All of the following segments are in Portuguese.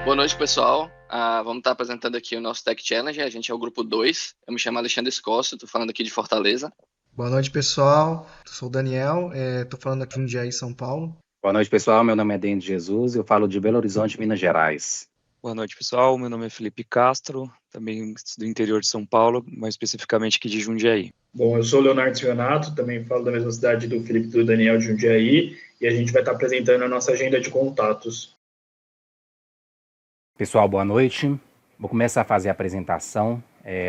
Boa noite, pessoal. Vamos estar apresentando aqui o nosso Tech Challenge. A gente é o grupo 2. Eu me chamo Alexandre Escócio, estou falando aqui de Fortaleza. Boa noite, pessoal. Eu sou o Daniel, estou falando aqui de Jundiaí, São Paulo. Boa noite, pessoal. Meu nome é Denis Jesus e eu falo de Belo Horizonte, Minas Gerais. Boa noite, pessoal. Meu nome é Felipe Castro, também do interior de São Paulo, mais especificamente aqui de Jundiaí. Bom, eu sou o Leonardo Cionato, também falo da mesma cidade do Felipe e do Daniel de Jundiaí, e a gente vai estar apresentando a nossa agenda de contatos. Pessoal, boa noite. Vou começar a fazer a apresentação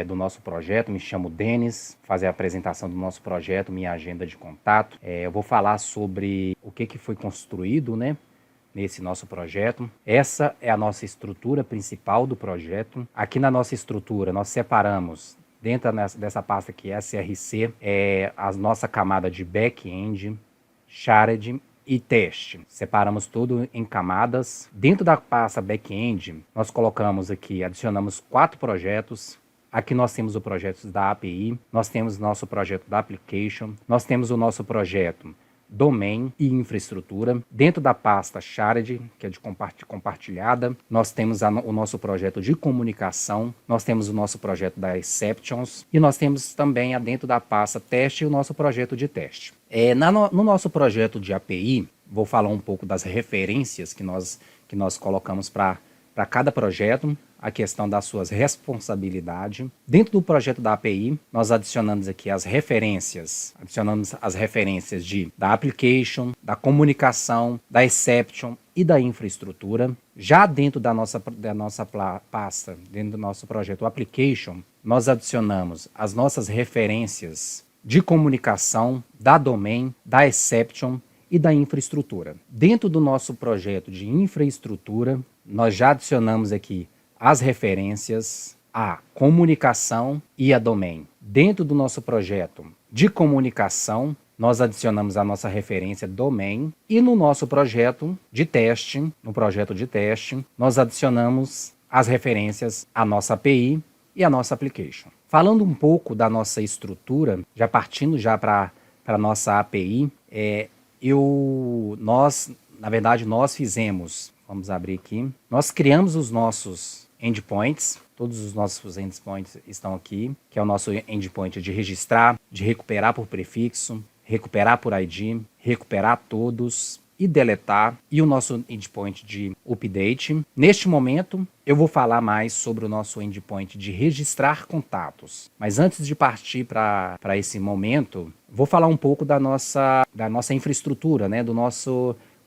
do nosso projeto. Me chamo Denis, fazer a apresentação do nosso projeto, minha agenda de contato. Eu vou falar sobre o que foi construído, né, nesse nosso projeto. Essa é a nossa estrutura principal do projeto. Aqui na nossa estrutura, nós separamos, dentro dessa pasta aqui, SRC, a nossa camada de back-end, shared e teste. Separamos tudo em camadas. Dentro da pasta back-end, nós colocamos aqui, adicionamos 4 projetos. Aqui nós temos o projeto da API, nós temos o nosso projeto da application, nós temos o nosso projeto domain e infraestrutura. Dentro da pasta shared, que é de compartilhada, nós temos o nosso projeto de comunicação, nós temos o nosso projeto da exceptions e nós temos também dentro da pasta teste o nosso projeto de teste. No nosso projeto de API, vou falar um pouco das referências que nós colocamos para cada projeto, a questão das suas responsabilidades. Dentro do projeto da API, nós adicionamos aqui as referências, da application, da comunicação, da exception e da infraestrutura. Já dentro da nossa pasta, dentro do nosso projeto application, nós adicionamos as nossas referências de comunicação, da domain, da exception e da infraestrutura. Dentro do nosso projeto de infraestrutura, nós já adicionamos aqui as referências, a comunicação e a domain. Dentro do nosso projeto de comunicação, nós adicionamos a nossa referência domain e no nosso projeto de teste, nós adicionamos as referências à nossa API e à nossa application. Falando um pouco da nossa estrutura, já partindo para a nossa API, nós fizemos, vamos abrir aqui, nós criamos os nossos endpoints, todos os nossos endpoints estão aqui, que é o nosso endpoint de registrar, de recuperar por prefixo, recuperar por ID, recuperar todos e deletar, e o nosso endpoint de update. Neste momento, eu vou falar mais sobre o nosso endpoint de registrar contatos. Mas antes de partir para esse momento, vou falar um pouco da nossa infraestrutura, né,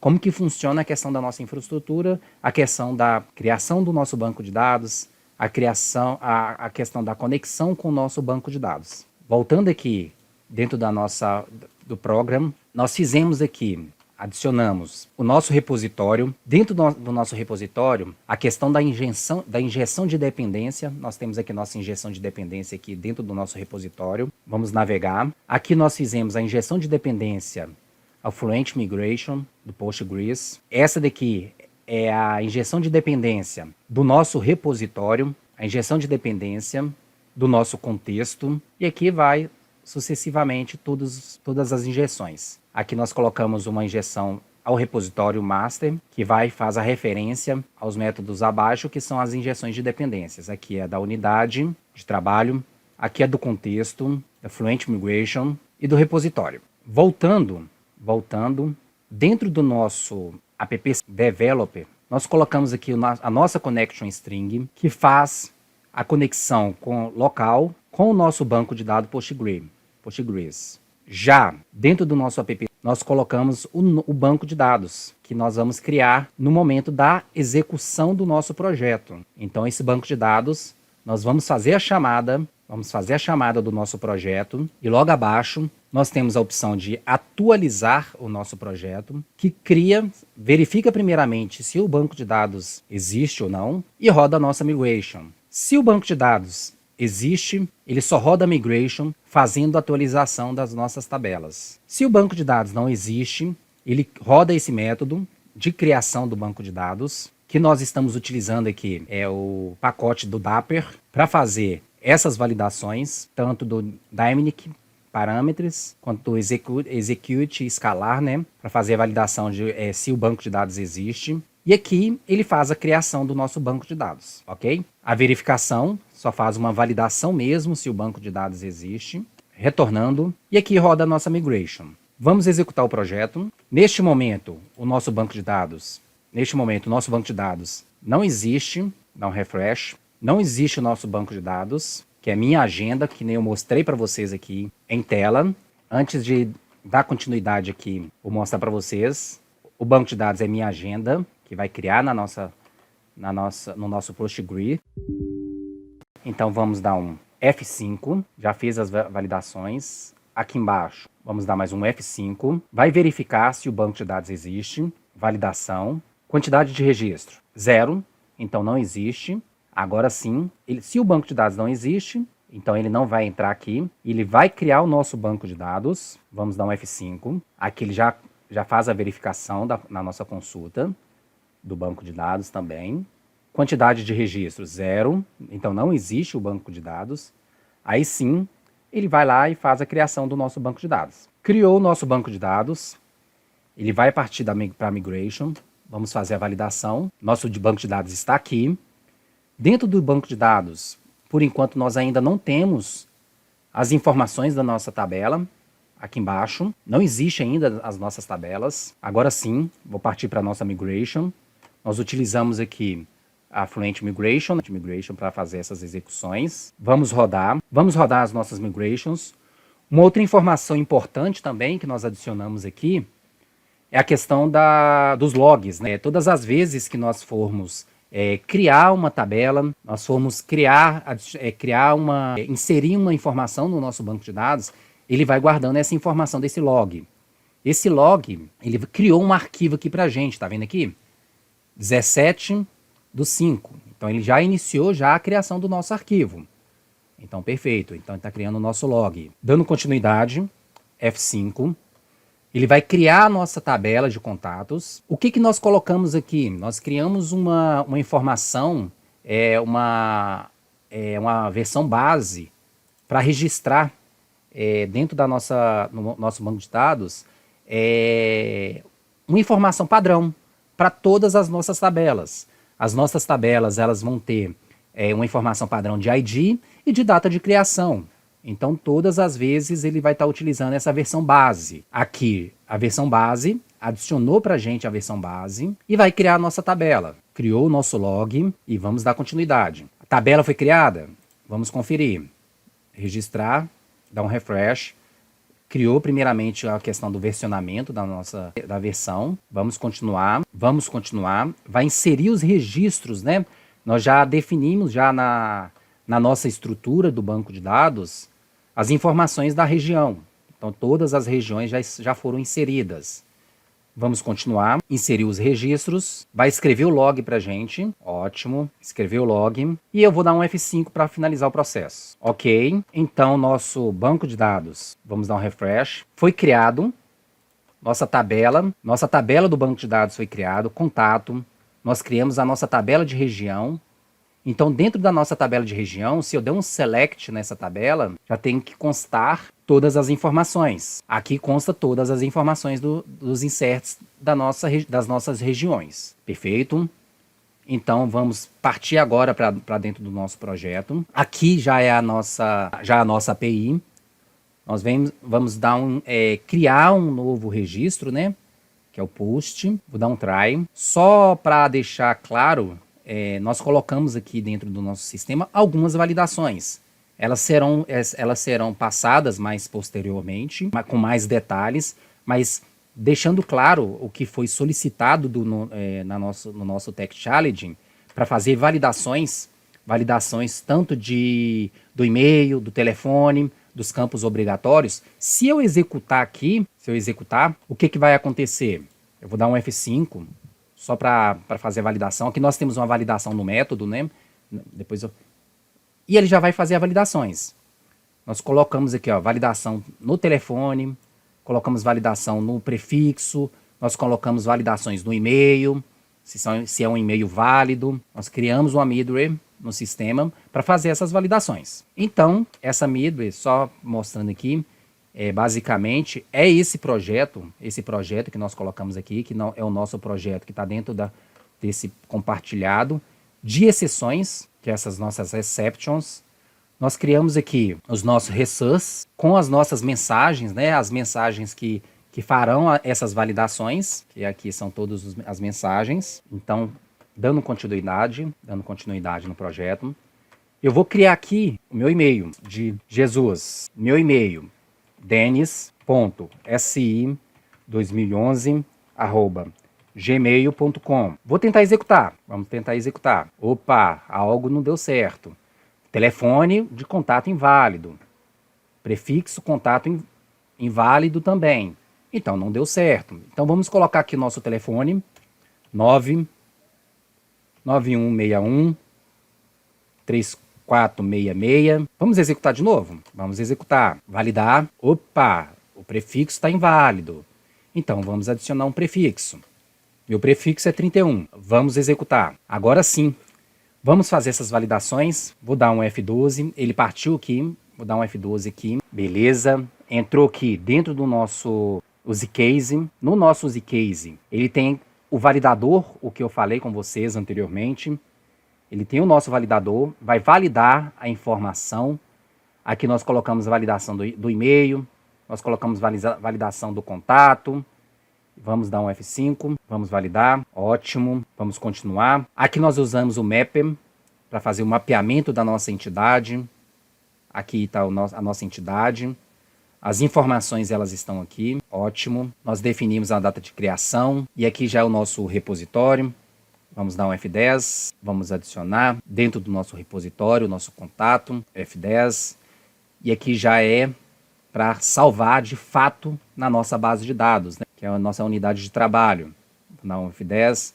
como que funciona a questão da nossa infraestrutura, a questão da criação do nosso banco de dados, a questão da conexão com o nosso banco de dados. Voltando aqui dentro do programa, nós fizemos aqui, adicionamos o nosso repositório. Dentro do nosso repositório, a questão da injeção de dependência, nós temos aqui nossa injeção de dependência aqui dentro do nosso repositório. Vamos navegar. Aqui nós fizemos a injeção de dependência ao Fluent Migration do Postgres. Essa daqui é a injeção de dependência do nosso repositório, a injeção de dependência do nosso contexto, e aqui vai sucessivamente todas as injeções. Aqui nós colocamos uma injeção ao repositório master, que faz a referência aos métodos abaixo, que são as injeções de dependências. Aqui é da unidade de trabalho, aqui é do contexto, da Fluent Migration e do repositório. Voltando, dentro do nosso app developer, nós colocamos aqui a nossa connection string, que faz a conexão local com o nosso banco de dados Postgres. Já dentro do nosso app, nós colocamos o banco de dados, que nós vamos criar no momento da execução do nosso projeto. Então, esse banco de dados, nós vamos fazer a chamada do nosso projeto, e logo abaixo nós temos a opção de atualizar o nosso projeto, que verifica primeiramente se o banco de dados existe ou não, e roda a nossa migration. Se o banco de dados existe, ele só roda a migration fazendo a atualização das nossas tabelas. Se o banco de dados não existe, ele roda esse método de criação do banco de dados, que nós estamos utilizando aqui, é o pacote do Dapper, para fazer essas validações, tanto do Dynamic Parameters, quanto do execute escalar, né, para fazer a validação de se o banco de dados existe. E aqui ele faz a criação do nosso banco de dados, ok? A verificação só faz uma validação mesmo se o banco de dados existe, retornando, e aqui roda a nossa migration. Vamos executar o projeto. Neste momento, o nosso banco de dados não existe, dá um refresh, não existe o nosso banco de dados, que é minha agenda, que nem eu mostrei para vocês aqui em tela. Antes de dar continuidade aqui, vou mostrar para vocês. O banco de dados é minha agenda, que vai criar no nosso PostgreSQL. Então vamos dar um F5, já fiz as validações. Aqui embaixo, vamos dar mais um F5. Vai verificar se o banco de dados existe. Validação. Quantidade de registro, 0. Então não existe. Agora sim, se o banco de dados não existe, então ele não vai entrar aqui. Ele vai criar o nosso banco de dados. Vamos dar um F5. Aqui ele já faz a verificação na nossa consulta do banco de dados também. Quantidade de registros, 0. Então não existe o banco de dados. Aí sim, ele vai lá e faz a criação do nosso banco de dados. Criou o nosso banco de dados. Ele vai partir para a migration. Vamos fazer a validação. Nosso banco de dados está aqui. Dentro do banco de dados, por enquanto nós ainda não temos as informações da nossa tabela. Aqui embaixo, não existe ainda as nossas tabelas. Agora sim, vou partir para a nossa migration. Nós utilizamos aqui a Fluent Migration para fazer essas execuções. Vamos rodar as nossas migrations. Uma outra informação importante também que nós adicionamos aqui é a questão dos logs, né? Todas as vezes que nós formos criar uma tabela, nós formos inserir uma informação no nosso banco de dados, ele vai guardando essa informação desse log. Esse log, ele criou um arquivo aqui pra gente, tá vendo aqui? 17/5. Então ele já iniciou a criação do nosso arquivo. Então perfeito, então ele está criando o nosso log. Dando continuidade, F5. Ele vai criar a nossa tabela de contatos. O que nós colocamos aqui? Nós criamos uma informação, uma versão base para registrar dentro no nosso banco de dados uma informação padrão para todas as nossas tabelas. As nossas tabelas elas vão ter uma informação padrão de ID e de data de criação. Então, todas as vezes ele vai estar utilizando essa versão base. Aqui, a versão base, adicionou para a gente a versão base e vai criar a nossa tabela. Criou o nosso log e vamos dar continuidade. A tabela foi criada? Vamos conferir. Registrar, dar um refresh. Criou primeiramente a questão do versionamento da versão. Vamos continuar. Vai inserir os registros, né? Nós já definimos já na nossa estrutura do banco de dados as informações da região. Então, todas as regiões já foram inseridas. Vamos continuar. Inserir os registros. Vai escrever o log para a gente. Ótimo. Escreveu o log. E eu vou dar um F5 para finalizar o processo. Ok. Então, nosso banco de dados. Vamos dar um refresh. Foi criado. Nossa tabela do banco de dados foi criado. Contato. Nós criamos a nossa tabela de região. Então, dentro da nossa tabela de região, se eu der um select nessa tabela, já tem que constar todas as informações. Aqui consta todas as informações dos inserts das nossas regiões. Perfeito? Então, vamos partir agora para dentro do nosso projeto. Aqui já é a nossa API. Nós vamos criar um novo registro, né? Que é o post. Vou dar um try. Só para deixar claro, nós colocamos aqui dentro do nosso sistema algumas validações. Elas serão passadas mais posteriormente, com mais detalhes, mas deixando claro o que foi solicitado no nosso Tech Challenge para fazer validações tanto do e-mail, do telefone, dos campos obrigatórios. Se eu executar, o que vai acontecer? Eu vou dar um F5, só para fazer a validação. Aqui nós temos uma validação no método, né? E ele já vai fazer as validações. Nós colocamos aqui, ó, validação no telefone, colocamos validação no prefixo, nós colocamos validações no e-mail, se é um e-mail válido. Nós criamos uma middleware no sistema para fazer essas validações. Então, essa middleware, só mostrando aqui, basicamente esse projeto que nós colocamos aqui, que não é o nosso projeto que está dentro da desse compartilhado de exceções, que é essas nossas exceptions. Nós criamos aqui os nossos resources com as nossas mensagens, né? As mensagens que farão essas validações, que aqui são todas as mensagens. Então, dando continuidade no projeto. Eu vou criar aqui o meu e-mail de Jesus. Meu e-mail, denis.si2011@gmail.com. Vou tentar executar. Vamos tentar executar. Opa, algo não deu certo. Telefone de contato inválido. Prefixo contato inválido também. Então, não deu certo. Então, vamos colocar aqui o nosso telefone. 99161 3466. Vamos executar de novo? Vamos executar. Validar. Opa, o prefixo está inválido. Então, vamos adicionar um prefixo. Meu prefixo é 31. Vamos executar. Agora sim. Vamos fazer essas validações. Vou dar um F12. Ele partiu aqui. Vou dar um F12 aqui. Beleza. Entrou aqui dentro do nosso zcase. No nosso zcase, ele tem o validador, o que eu falei com vocês anteriormente. Ele tem o nosso validador. Vai validar a informação. Aqui nós colocamos a validação do e-mail. Nós colocamos validação do contato. Vamos dar um F5, vamos validar, ótimo, vamos continuar. Aqui nós usamos o Mapper para fazer o mapeamento da nossa entidade. Aqui está a nossa entidade. As informações elas estão aqui, ótimo. Nós definimos a data de criação e aqui já é o nosso repositório. Vamos dar um F10, vamos adicionar dentro do nosso repositório, o nosso contato, F10. E aqui já é para salvar de fato na nossa base de dados, né? Que é a nossa unidade de trabalho. Vou dar um F10,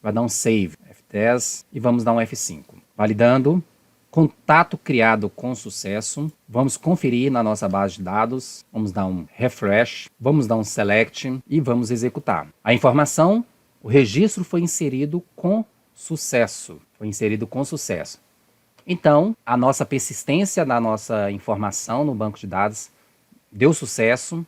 vai dar um save, F10 e vamos dar um F5. Validando, contato criado com sucesso. Vamos conferir na nossa base de dados, vamos dar um refresh, vamos dar um select e vamos executar. A informação, o registro foi inserido com sucesso. Então, a nossa persistência da nossa informação no banco de dados deu sucesso,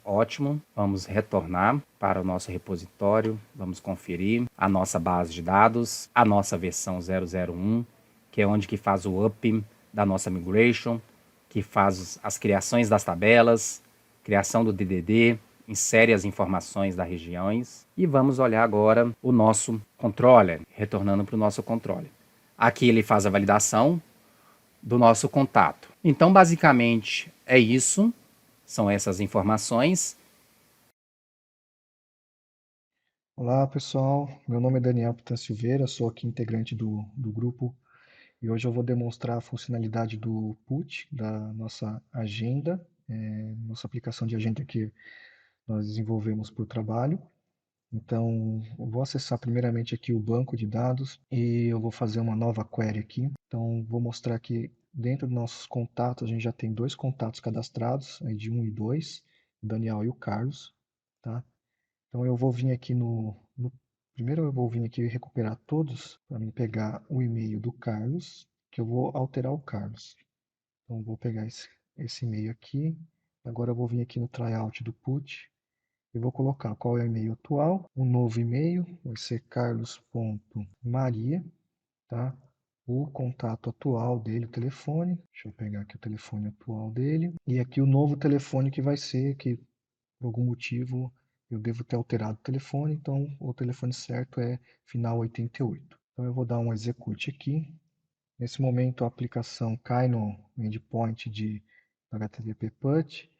ótimo. Vamos retornar para o nosso repositório, vamos conferir a nossa base de dados, a nossa versão 001, que é onde que faz o up da nossa migration, que faz as criações das tabelas, criação do DDD, insere as informações das regiões. E vamos olhar agora o nosso controller, retornando para o nosso controller. Aqui ele faz a validação do nosso contato. Então, basicamente, é isso. São essas informações. Olá, pessoal. Meu nome é Daniel Pitan Silveira, sou aqui integrante do grupo e hoje eu vou demonstrar a funcionalidade do PUT, da nossa agenda, nossa aplicação de agenda que nós desenvolvemos por trabalho. Então, eu vou acessar primeiramente aqui o banco de dados e eu vou fazer uma nova query aqui. Então, vou mostrar que dentro dos nossos contatos, a gente já tem 2 contatos cadastrados, aí de 1 e 2, o Daniel e o Carlos, tá? Então, eu vou vir aqui primeiro eu vou vir aqui recuperar todos, para mim pegar o e-mail do Carlos, que eu vou alterar o Carlos. Então, eu vou pegar esse e-mail aqui, agora eu vou vir aqui no tryout do put, e vou colocar qual é o e-mail atual, o novo e-mail, vai ser carlos.maria, tá? O contato atual dele, o telefone, deixa eu pegar aqui o telefone atual dele, e aqui o novo telefone que vai ser, que por algum motivo eu devo ter alterado o telefone, então o telefone certo é final 88. Então eu vou dar um execute aqui. Nesse momento a aplicação cai no endpoint de HTTP PUT,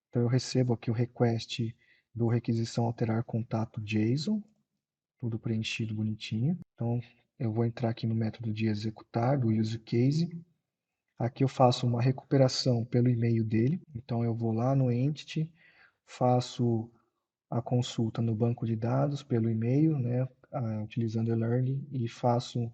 então eu recebo aqui o request do requisição alterar contato JSON, tudo preenchido bonitinho. Então eu vou entrar aqui no método de executar do use case. Aqui eu faço uma recuperação pelo e-mail dele. Então eu vou lá no entity, faço a consulta no banco de dados pelo e-mail, né, utilizando o learning e faço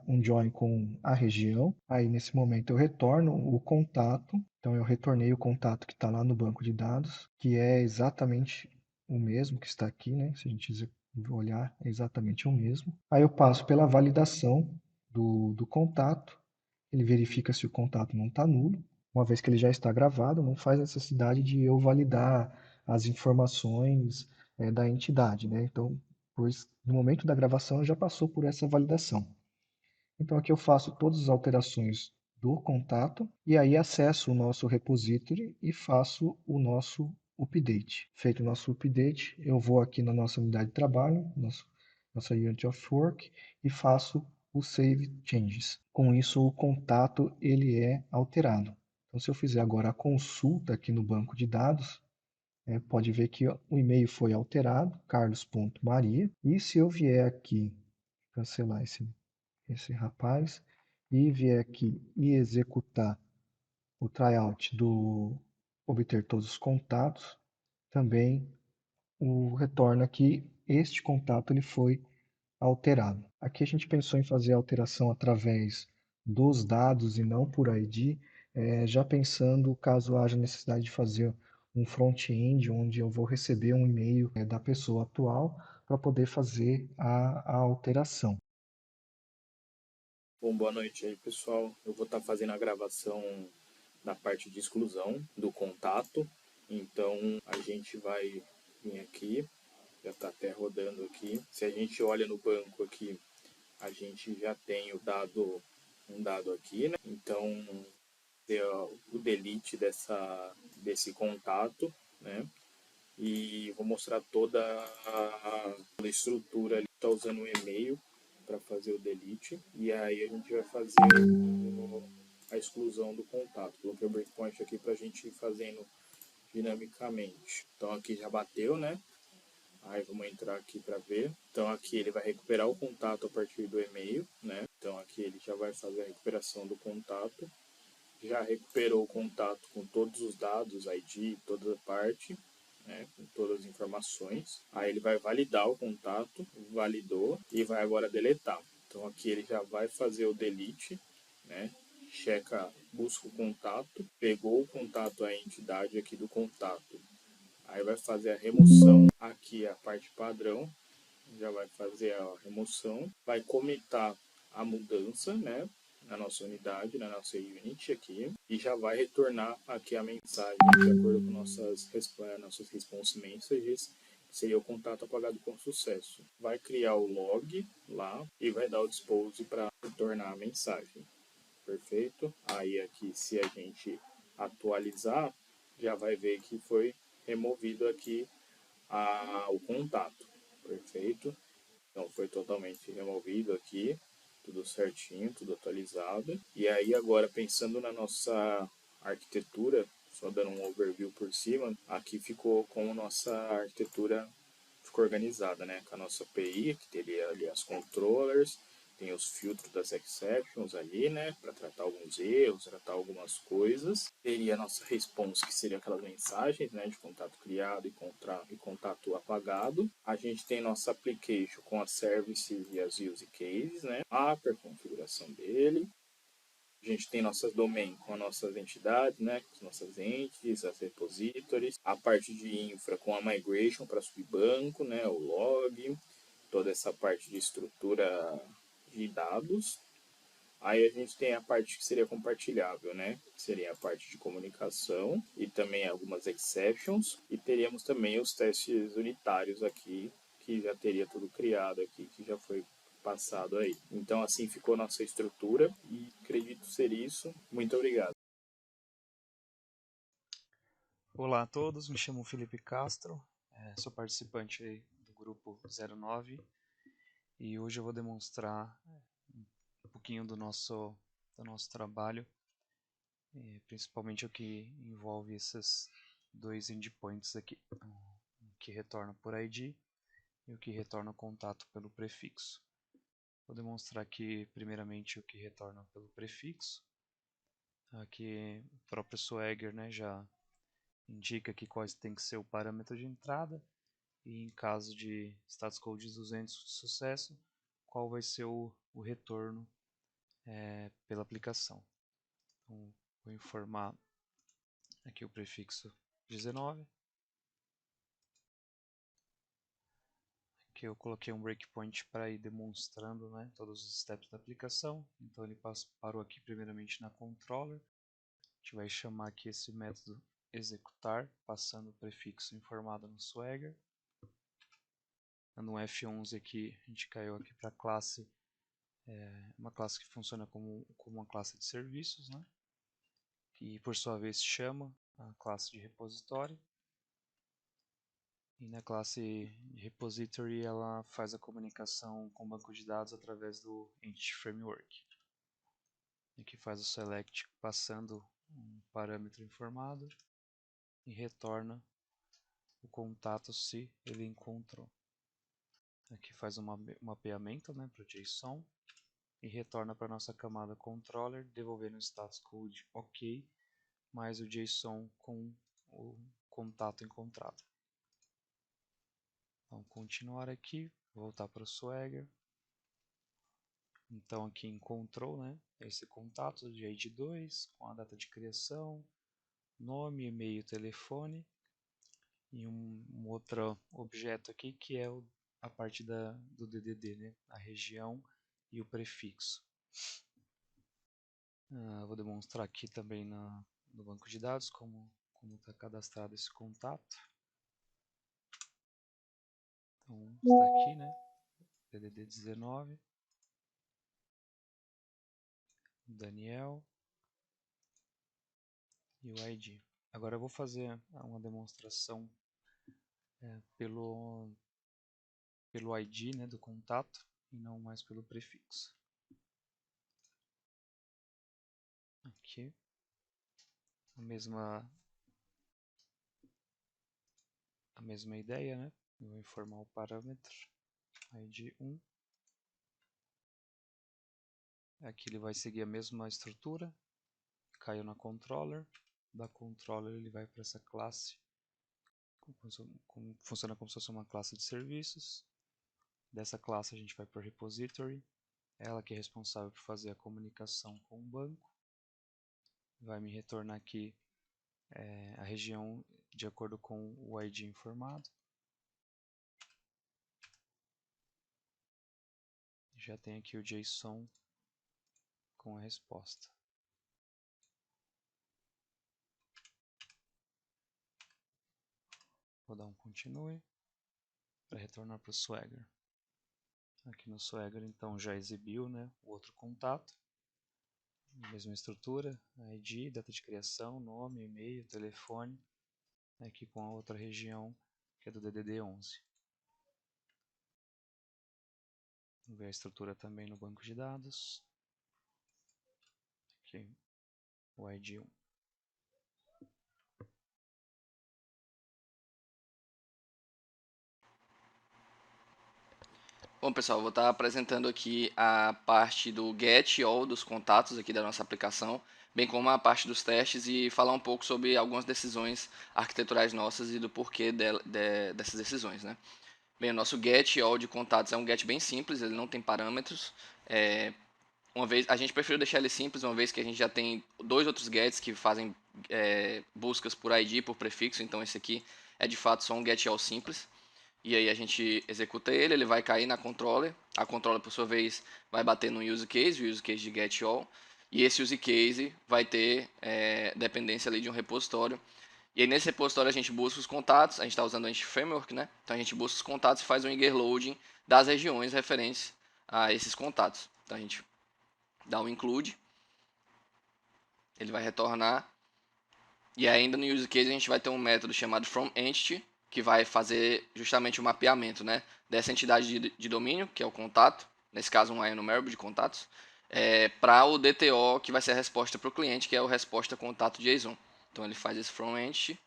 um join com a região. Aí nesse momento eu retorno o contato. Então eu retornei o contato que está lá no banco de dados, que é exatamente o mesmo que está aqui, né? Se a gente olhar, é exatamente o mesmo. Aí eu passo pela validação do contato. Ele verifica se o contato não está nulo. Uma vez que ele já está gravado, não faz necessidade de eu validar as informações da entidade, né? Então, pois no momento da gravação já passou por essa validação. Então aqui eu faço todas as alterações do contato e aí acesso o nosso repository e faço o nosso update. Feito o nosso update, eu vou aqui na nossa unidade de trabalho, nossa unit of work, e faço o save changes. Com isso o contato ele é alterado. Então se eu fizer agora a consulta aqui no banco de dados, pode ver que o e-mail foi alterado, carlos.maria, e se eu vier aqui cancelar esse rapaz e vier aqui e executar o tryout do obter todos os contatos, também o retorna que este contato ele foi alterado. Aqui a gente pensou em fazer a alteração através dos dados e não por ID, já pensando caso haja necessidade de fazer um front-end onde eu vou receber um e-mail da pessoa atual para poder fazer a alteração. Bom, boa noite aí, pessoal. Eu vou estar fazendo a gravação da parte de exclusão do contato. Então, a gente vai vir aqui, já está até rodando aqui. Se a gente olha no banco aqui, a gente já tem um dado aqui, né? Então, o delete desse contato, né? E vou mostrar toda a estrutura ali. Está usando o e-mail para fazer o delete. E aí a gente vai fazer a exclusão do contato. Coloquei o breakpoint aqui para a gente ir fazendo dinamicamente. Então aqui já bateu, né? Aí vamos entrar aqui para ver. Então aqui ele vai recuperar o contato a partir do e-mail, né? Então aqui ele já vai fazer a recuperação do contato. Já recuperou o contato com todos os dados, ID, toda a parte, né, com todas as informações. Aí ele vai validar o contato, validou e vai agora deletar. Então aqui ele já vai fazer o delete, né? Checa, busca o contato, pegou o contato, a entidade aqui do contato. Aí vai fazer a remoção, aqui a parte padrão, já vai fazer a remoção, vai comitar a mudança, né? Na nossa unidade, na nossa unit aqui, e já vai retornar aqui a mensagem de acordo com nossas response messages, que seria o contato apagado com sucesso. Vai criar o log lá e vai dar o dispose para retornar a mensagem. Perfeito? Aí aqui, se a gente atualizar, já vai ver que foi removido aqui o contato. Perfeito? Então foi totalmente removido aqui, tudo certinho, tudo atualizado. E aí agora pensando na nossa arquitetura, só dando um overview por cima, aqui ficou como nossa arquitetura ficou organizada, né? Com a nossa API, que teria ali as controllers, tem os filtros das exceptions ali, né? Para tratar alguns erros, tratar algumas coisas. Teria a nossa response, que seria aquelas mensagens, né? De contato criado e contato apagado. A gente tem nossa application com as services e as use cases, né? A configuração dele. A gente tem nossas domain com as nossas entidades, né, com as nossas entities, as repositories, a parte de infra com a migration para subir banco, né, o log, toda essa parte de estrutura de dados. Aí a gente tem a parte que seria compartilhável, né, que seria a parte de comunicação e também algumas exceptions, e teríamos também os testes unitários aqui, que já teria tudo criado aqui, que já foi passado aí. Então assim ficou nossa estrutura e acredito ser isso. Muito obrigado. Olá a todos, me chamo Felipe Castro, sou participante aí do grupo 09 e hoje eu vou demonstrar um pouquinho do nosso trabalho, principalmente o que envolve esses dois endpoints aqui, o que retorna por ID e o que retorna o contato pelo prefixo. Vou demonstrar aqui primeiramente o que retorna pelo prefixo. Aqui o próprio Swagger, né, já indica aqui quais tem que ser o parâmetro de entrada e em caso de status code 200 de sucesso, qual vai ser o retorno pela aplicação. Então, vou informar aqui o prefixo 19. Aqui eu coloquei um breakpoint para ir demonstrando, né, todos os steps da aplicação. Então ele parou aqui primeiramente na controller. A gente vai chamar aqui esse método executar, passando o prefixo informado no Swagger. no F11 aqui, a gente caiu aqui para a classe, uma classe que funciona como uma classe de serviços, né? Que por sua vez chama a classe de repositório. E na classe de repository ela faz a comunicação com o banco de dados através do Entity Framework. Aqui faz o select passando um parâmetro informado e retorna o contato se ele encontrou. Aqui faz um mapeamento, né, para o JSON e retorna para a nossa camada controller, devolvendo o status code OK, mais o JSON com o contato encontrado. Vamos continuar aqui, voltar para o Swagger. Então aqui encontrou, né, esse contato de ID 2 com a data de criação, nome, e-mail, telefone e um outro objeto aqui que é a parte do DDD, né, a região e o prefixo. Vou demonstrar aqui também no banco de dados como está cadastrado esse contato. Então está aqui, né, DDD 19. Daniel e o ID. Agora eu vou fazer uma demonstração pelo ID, né, do contato e não mais pelo prefixo. Aqui a mesma ideia, né? Eu vou informar o parâmetro ID 1. Aqui ele vai seguir a mesma estrutura, caiu na controller, da controller ele vai para essa classe, funciona como se fosse uma classe de serviços. Dessa classe a gente vai para o repository, ela que é responsável por fazer a comunicação com o banco, vai me retornar aqui a região de acordo com o ID informado. Já tem aqui o JSON com a resposta. Vou dar um continue para retornar para o Swagger. Aqui no Swagger então já exibiu, né, o outro contato. Mesma estrutura, ID, data de criação, nome, e-mail, telefone. Aqui com a outra região que é do DDD 11. Vamos ver a estrutura também no banco de dados. Aqui o ID 1. Bom, pessoal, vou estar apresentando aqui a parte do get all dos contatos aqui da nossa aplicação, bem como a parte dos testes e falar um pouco sobre algumas decisões arquiteturais nossas e do porquê dessas decisões, né? Bem, o nosso get all de contatos é um get bem simples, ele não tem parâmetros. A gente preferiu deixar ele simples, uma vez que a gente já tem 2 outros gets que fazem buscas por ID e por prefixo, então esse aqui é de fato só um get all simples. E aí a gente executa ele vai cair na controller, a controller por sua vez vai bater no use case, o use case de get all, e esse use case vai ter dependência ali de um repositório. E aí nesse repositório a gente busca os contatos, a gente está usando o Entity Framework, né? Então a gente busca os contatos e faz um eager loading das regiões referentes a esses contatos. Então a gente dá um include, ele vai retornar, e ainda no use case a gente vai ter um método chamado fromEntity, que vai fazer justamente o mapeamento, né, dessa entidade de domínio, que é o contato, nesse caso um enumerable de contatos, para o DTO, que vai ser a resposta para o cliente, que é o resposta contato JSON. Então ele faz esse fromEntity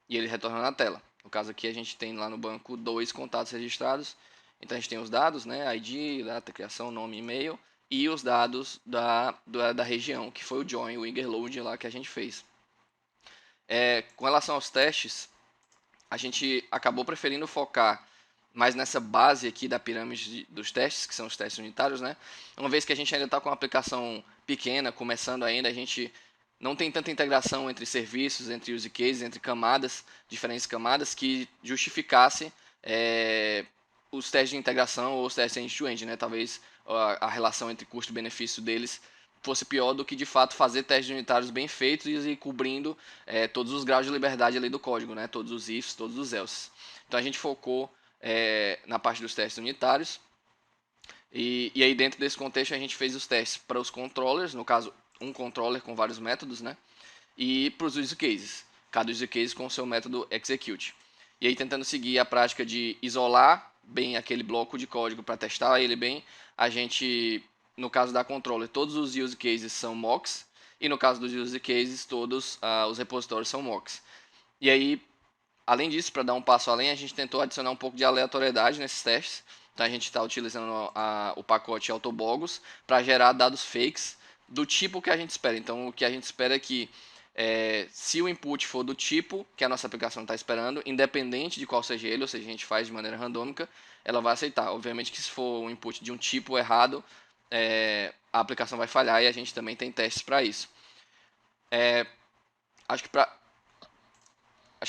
e ele retorna na tela. No caso aqui a gente tem lá no banco 2 contatos registrados, então a gente tem os dados, né, ID, data, criação, nome, e-mail, e os dados da região, que foi o join, o eager loading lá que a gente fez. Com relação aos testes, a gente acabou preferindo focar mais nessa base aqui da pirâmide dos testes, que são os testes unitários, né? Uma vez que a gente ainda está com uma aplicação pequena, começando ainda, a gente não tem tanta integração entre serviços, entre use cases, entre camadas, diferentes camadas, que justificasse os testes de integração ou os testes end-to-end, né? Talvez a relação entre custo e benefício deles fosse pior do que de fato fazer testes unitários bem feitos e cobrindo todos os graus de liberdade ali do código, né? Todos os ifs, todos os else. Então a gente focou na parte dos testes unitários. E aí dentro desse contexto a gente fez os testes para os controllers, no caso um controller com vários métodos, né? E para os use cases, cada use case com o seu método execute. E aí tentando seguir a prática de isolar bem aquele bloco de código para testar ele bem, a gente, no caso da controller, todos os use cases são mocks, e no caso dos use cases, todos os repositórios são mocks. E aí, além disso, para dar um passo além, a gente tentou adicionar um pouco de aleatoriedade nesses testes. Então a gente está utilizando o pacote Autobogos para gerar dados fakes do tipo que a gente espera. Então o que a gente espera é que se o input for do tipo que a nossa aplicação está esperando, independente de qual seja ele, ou seja, a gente faz de maneira randômica, ela vai aceitar. Obviamente que se for um input de um tipo errado, a aplicação vai falhar, e a gente também tem testes para isso. Acho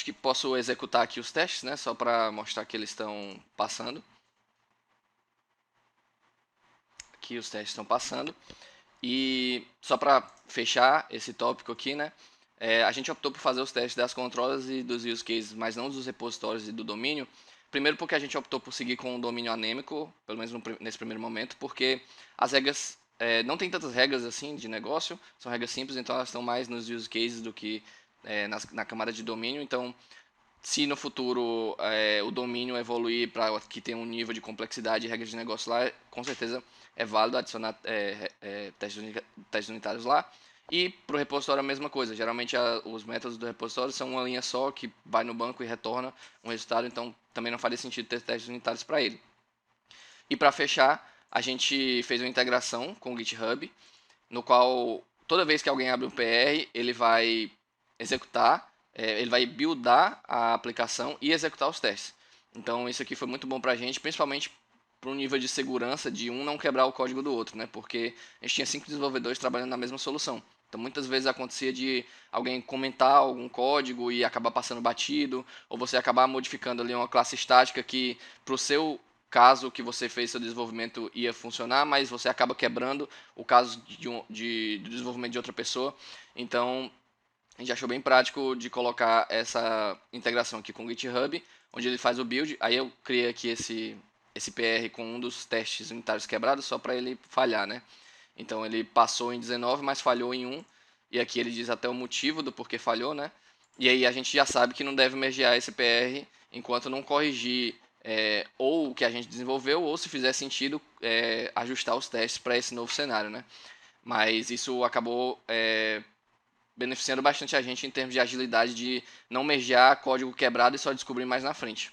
que posso executar aqui os testes, né? Só para mostrar que eles estão passando. Aqui os testes estão passando. E só para fechar esse tópico aqui, né? A gente optou por fazer os testes das controllers e dos use cases, mas não dos repositórios e do domínio. Primeiro porque a gente optou por seguir com um domínio anêmico, pelo menos nesse primeiro momento, porque as regras, não tem tantas regras assim de negócio, são regras simples, então elas estão mais nos use cases do que na camada de domínio. Então, se no futuro o domínio evoluir para que tenha um nível de complexidade e regras de negócio lá, com certeza é válido adicionar testes unitários lá. E para o repositório a mesma coisa. Geralmente os métodos do repositório são uma linha só que vai no banco e retorna um resultado, então também não faria sentido ter testes unitários para ele. E para fechar, a gente fez uma integração com o GitHub, no qual toda vez que alguém abre um PR, ele vai executar, ele vai buildar a aplicação e executar os testes. Então isso aqui foi muito bom para a gente, principalmente para um nível de segurança de um não quebrar o código do outro, né? Porque a gente tinha 5 desenvolvedores trabalhando na mesma solução. Então muitas vezes acontecia de alguém comentar algum código e acabar passando batido, ou você acabar modificando ali uma classe estática que para o seu caso que você fez seu desenvolvimento ia funcionar, mas você acaba quebrando o caso de desenvolvimento de outra pessoa. Então a gente achou bem prático de colocar essa integração aqui com o GitHub, onde ele faz o build. Aí eu criei aqui esse PR com um dos testes unitários quebrados, só para ele falhar, né? Então ele passou em 19, mas falhou em 1. E aqui ele diz até o motivo do porquê falhou, né? E aí a gente já sabe que não deve mergear esse PR enquanto não corrigir ou o que a gente desenvolveu, ou se fizer sentido, ajustar os testes para esse novo cenário, né? Mas isso acabou beneficiando bastante a gente em termos de agilidade, de não mergear código quebrado e só descobrir mais na frente.